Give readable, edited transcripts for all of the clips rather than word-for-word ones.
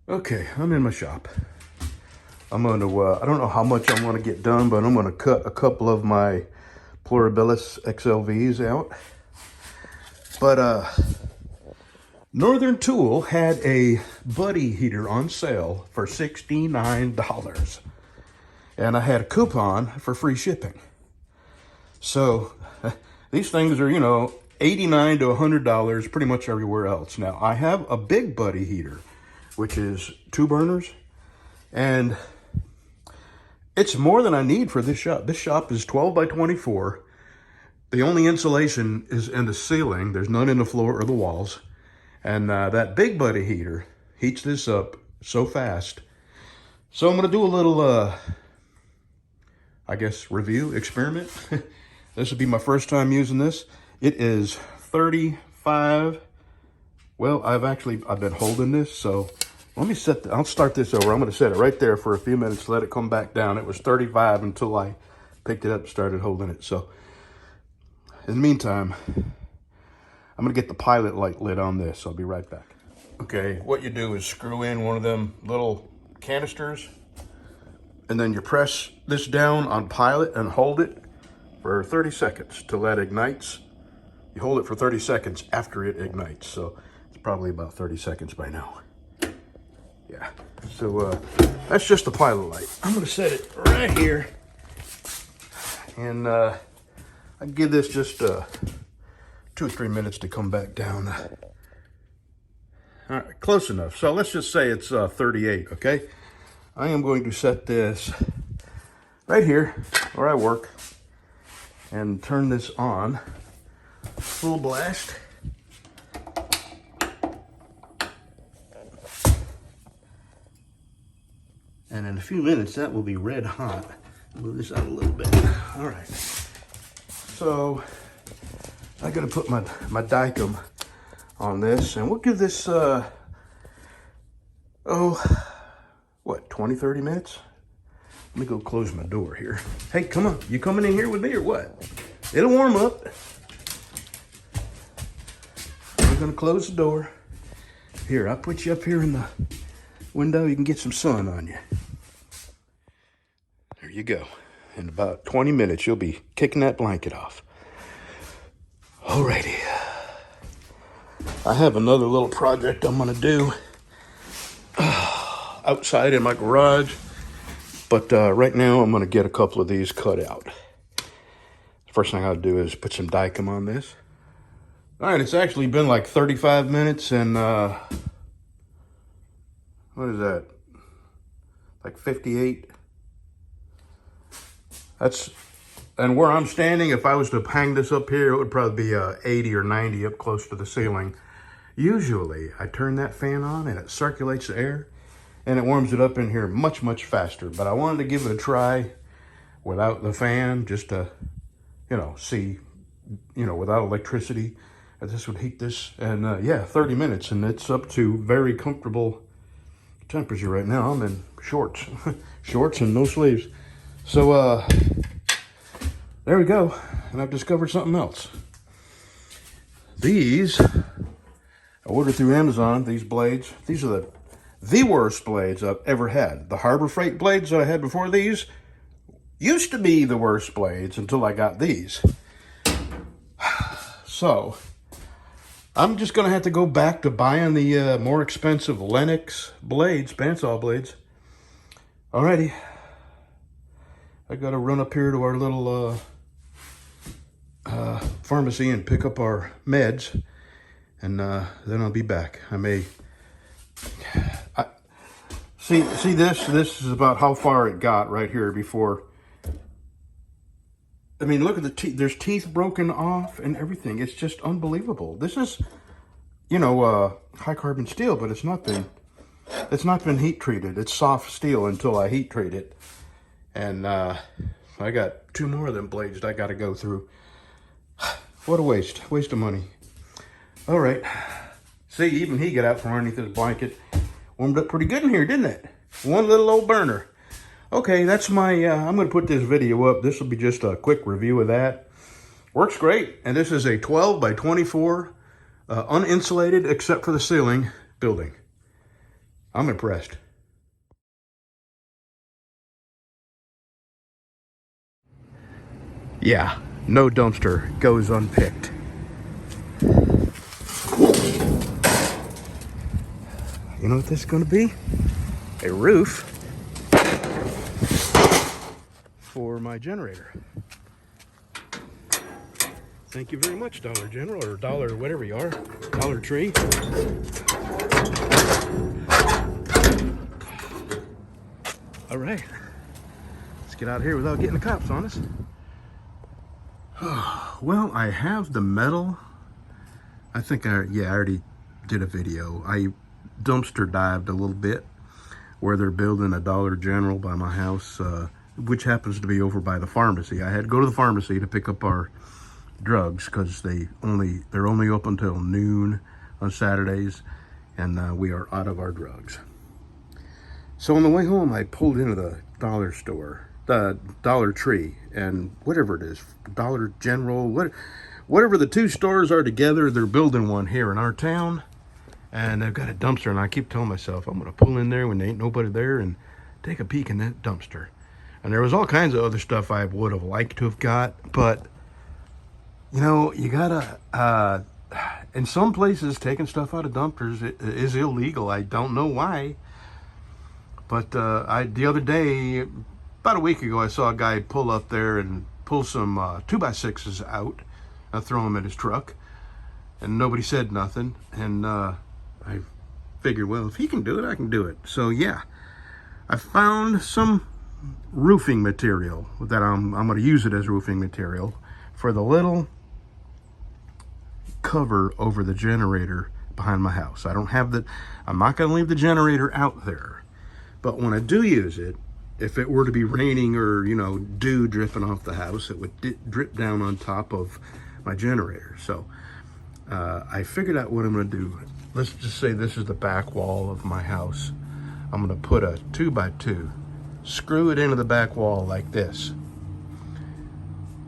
Okay, I'm in my shop. I'm going to, I don't know how much I'm going to get done, but I'm going to cut a couple of my Plurabilis XLVs out. But Northern Tool had a buddy heater on sale for $69. And I had a coupon for free shipping. So these things are, $89 to $100 pretty much everywhere else. Now, I have a big buddy heater, which is 2 burners, and it's more than I need for this shop. This shop is 12 by 24. The only insulation is in the ceiling. There's none in the floor or the walls. And that big buddy heater heats this up so fast. So I'm going to do a little, I guess, review, experiment. This will be my first time using this. It is 35. Well, I've been holding this, so let me I'll start this over. I'm going to set it right there for a few minutes, let it come back down. It was 35 until I picked it up and started holding it. So in the meantime, I'm going to get the pilot light lit on this. I'll be right back. Okay, what you do is screw in one of them little canisters, and then you press this down on pilot and hold it for 30 seconds till that ignites. You hold it for 30 seconds after it ignites. So it's probably about 30 seconds by now. Yeah, so that's just the pilot light. I'm gonna set it right here. And I give this just 2 or 3 minutes to come back down. All right, close enough. So let's just say it's 38, okay? I am going to set this right here where I work and turn this on full blast. And in a few minutes, that will be red hot. Move this out a little bit. All right. So I got to put my Dicam on this, and we'll give this, 20, 30 minutes? Let me go close my door here. Hey, come on. You coming in here with me or what? It'll warm up. We're going to close the door. Here, I'll put you up here in the window. You can get some sun on you. There you go. In about 20 minutes, you'll be kicking that blanket off. Alrighty. I have another little project I'm going to do outside in my garage. But right now, I'm going to get a couple of these cut out. First thing I'll do is put some Dicam on this. All right, it's actually been like 35 minutes and what is that? Like 58. And where I'm standing, if I was to hang this up here, it would probably be 80 or 90 up close to the ceiling. Usually, I turn that fan on and it circulates the air and it warms it up in here much, much faster. But I wanted to give it a try without the fan, just to, see, without electricity. This would heat this. And yeah, 30 minutes and it's up to very comfortable temperature right now. I'm in shorts, shorts and no sleeves. So there we go. And I've discovered something else. These, I ordered through Amazon, these blades. These are the worst blades I've ever had. The Harbor Freight blades that I had before these used to be the worst blades until I got these. So I'm just going to have to go back to buying the more expensive Lennox blades, bandsaw blades. Alrighty. I got to run up here to our little pharmacy and pick up our meds. And then I'll be back. See this is about how far it got right here before. I mean, look at the teeth. There's teeth broken off and everything. It's just unbelievable. This is, high carbon steel, but it's not been heat treated. It's soft steel until I heat treat it. And I got 2 more of them blades that I got to go through. What a waste of money. All right. See, even he got out from underneath his blanket. Warmed up pretty good in here, didn't it? One little old burner. Okay, that's my, I'm going to put this video up. This will be just a quick review of that. Works great. And this is a 12 by 24, uninsulated except for the ceiling building. I'm impressed. Yeah, no dumpster goes unpicked. You know what this is going to be? A roof for my generator. Thank you very much, Dollar General, or Dollar whatever you are, Dollar Tree. All right, let's get out of here without getting the cops on us. Well, I have the metal. I think I already did a video. I dumpster dived a little bit where they're building a Dollar General by my house, which happens to be over by the pharmacy. I had to go to the pharmacy to pick up our drugs because they're only open until noon on Saturdays, and we are out of our drugs. So on the way home, I pulled into the dollar store, the Dollar Tree, and whatever it is, Dollar General, whatever the two stores are together, they're building one here in our town, and they've got a dumpster, and I keep telling myself I'm going to pull in there when there ain't nobody there and take a peek in that dumpster. And there was all kinds of other stuff I would have liked to have got, but you know, you gotta, in some places, taking stuff out of dumpsters is illegal. I don't know why. But the other day, about a week ago, I saw a guy pull up there and pull some 2x6s out and throw them in his truck. And nobody said nothing. And I figured, well, if he can do it, I can do it. So yeah, I found some roofing material that I'm going to use it as roofing material for the little cover over the generator behind my house. I'm not going to leave the generator out there, but when I do use it, if it were to be raining or, you know, dew dripping off the house, it would drip down on top of my generator. So I figured out what I'm going to do. Let's just say this is the back wall of my house. I'm going to put a 2x2, screw it into the back wall like this,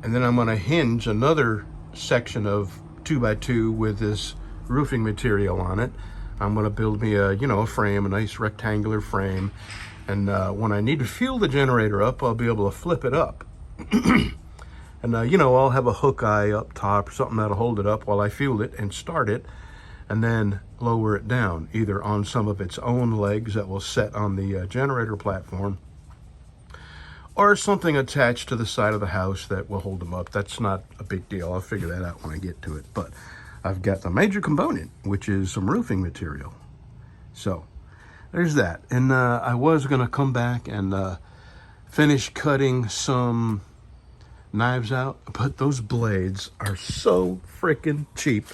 and then I'm going to hinge another section of 2x2 with this roofing material on it. I'm going to build me a frame, a nice rectangular frame, and when I need to fuel the generator up, I'll be able to flip it up. And I'll have a hook eye up top or something that'll hold it up while I fuel it and start it, and then lower it down either on some of its own legs that will set on the generator platform, or something attached to the side of the house that will hold them up. That's not a big deal. I'll figure that out when I get to it. But I've got the major component, which is some roofing material. So there's that. And I was going to come back and finish cutting some knives out, but those blades are so freaking cheap.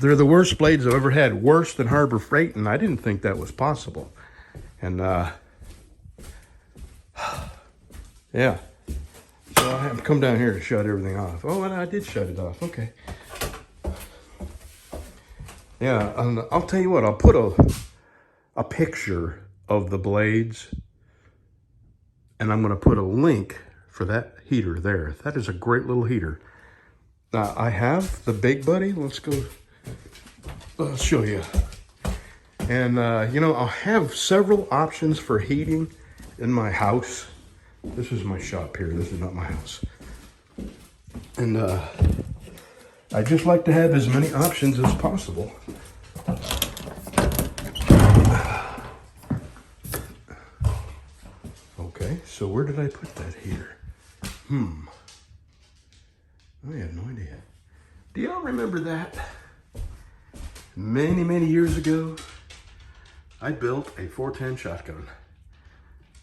They're the worst blades I've ever had, worse than Harbor Freight, and I didn't think that was possible. And yeah, so I have to come down here to shut everything off. Oh, and I did shut it off. Okay. Yeah, and I'll tell you what, I'll put a picture of the blades, and I'm going to put a link for that heater there. That is a great little heater. Now, I have the Big Buddy. Let's go. I'll show you. And, I'll have several options for heating in my house. This is my shop here. This is not my house. And I just like to have as many options as possible. Okay, so where did I put that heater? I have no idea. Do y'all remember that? Many, many years ago, I built a 410 shotgun.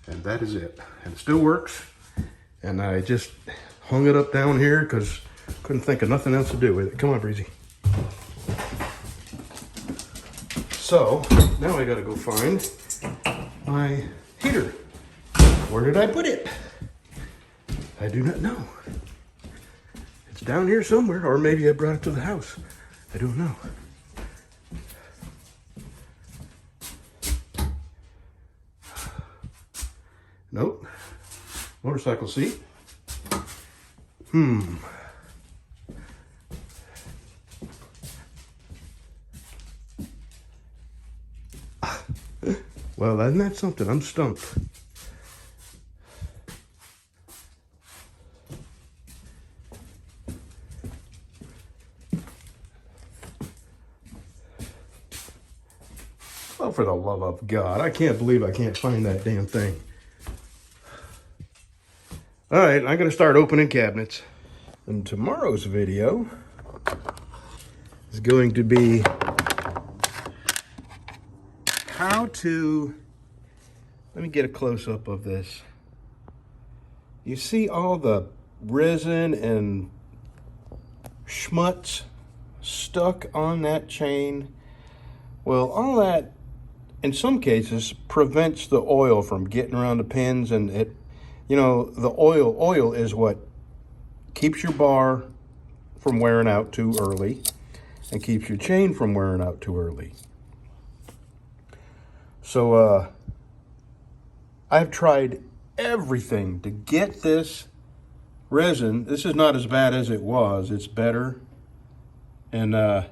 And that is it. And it still works. And I just hung it up down here because couldn't think of nothing else to do with it. Come on, Breezy. So now I gotta go find my heater. Where did I put it? I do not know. It's down here somewhere, or maybe I brought it to the house. I don't know. Nope. Motorcycle seat. Well, isn't that something? I'm stumped. Oh, for the love of God. I can't believe I can't find that damn thing. All right, I'm going to start opening cabinets. And tomorrow's video is going to be how to... Let me get a close-up of this. You see all the resin and schmutz stuck on that chain? Well, all that, in some cases, prevents the oil from getting around the pins, and it, you know, the oil is what keeps your bar from wearing out too early and keeps your chain from wearing out too early. So, I've tried everything to get this resin. This is not as bad as it was. It's better. And I've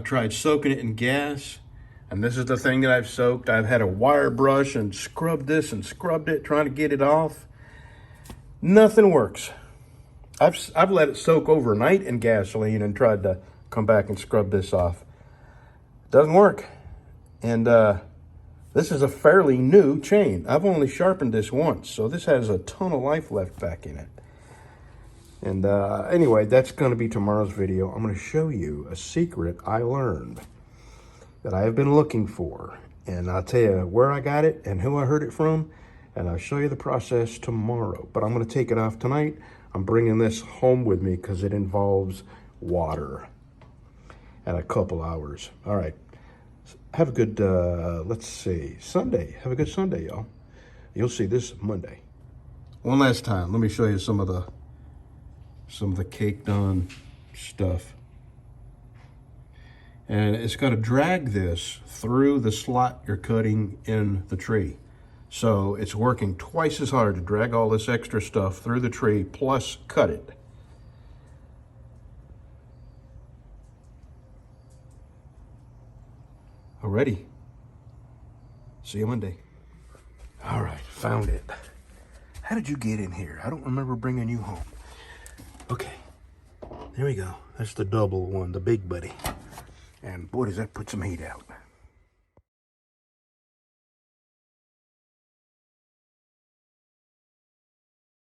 tried soaking it in gas. And this is the thing that I've soaked. I've had a wire brush and scrubbed this and scrubbed it, trying to get it off. Nothing works. I've let it soak overnight in gasoline and tried to come back and scrub this off. Doesn't work. And this is a fairly new chain. I've only sharpened this once, so this has a ton of life left back in it. And anyway, that's going to be tomorrow's video. I'm going to show you a secret I learned that I have been looking for. And I'll tell you where I got it and who I heard it from. And I'll show you the process tomorrow. But I'm going to take it off tonight. I'm bringing this home with me because it involves water. And a couple hours. All right. Have a good, let's see, Sunday. Have a good Sunday, y'all. You'll see this Monday. One last time, let me show you some of the caked on stuff. And it's got to drag this through the slot you're cutting in the tree. So it's working twice as hard to drag all this extra stuff through the tree, plus cut it. Alrighty. See you Monday. All right, found it. How did you get in here? I don't remember bringing you home. Okay, there we go. That's the double one, the big buddy. And boy, does that put some heat out.